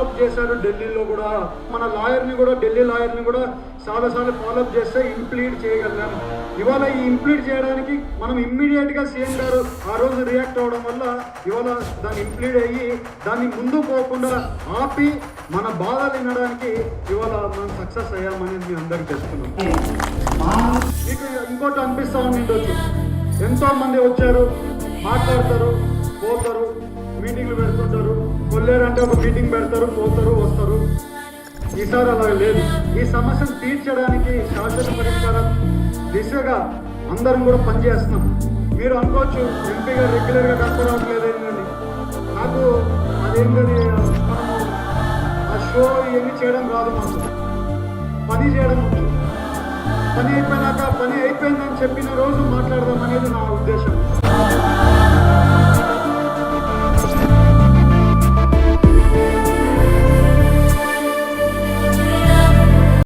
Follow up చేశారు ఢిల్లీలో కూడా. మన లాయర్ని కూడా, ఢిల్లీ లాయర్ని కూడా చాలాసార్లు ఫాలోఅప్ చేస్తే ఇంప్లీడ్ చేయగలిగాం. ఇవాళ ఈ ఇంప్లీడ్ చేయడానికి మనం ఇమ్మీడియట్గా సీఎం గారు ఆ రోజు రియాక్ట్ అవ్వడం వల్ల ఇవాళ దాన్ని ఇంప్లీడ్ అయ్యి దాన్ని ముందు పోకుండా ఆపి మన బాధలు వినడానికి ఇవాళ మనం సక్సెస్ అయ్యామనేది మీ అందరికీ తెలుస్తున్నాం. మీకు ఇంకోటి అనిపిస్తూ ఉండొచ్చు, ఎంతో మంది వచ్చారు, మాట్లాడతారు, పోతారు, మీటింగ్లు పెడుతుంటారు. కొల్లేరంటే ఒక మీటింగ్ పెడతారు, పోతారు, వస్తారు. ఈసారి అలా లేదు. ఈ సమస్యను తీర్చడానికి శాశ్వత పరిష్కారం దిశగా అందరం కూడా పనిచేస్తున్నాం. మీరు అనుకోవచ్చు ఎంపీ గారు రెగ్యులర్గా కష్టపడట్లేదు ఏంటని. నాకు అదేంటది, మనము ఆ షో ఇవన్నీ చేయడం రాదు, మాకు పని చేయడం వచ్చు. పని అయిపోయినాక పని అయిపోయిందని చెప్పిన రోజు మాట్లాడదాం అనేది నా ఉద్దేశం.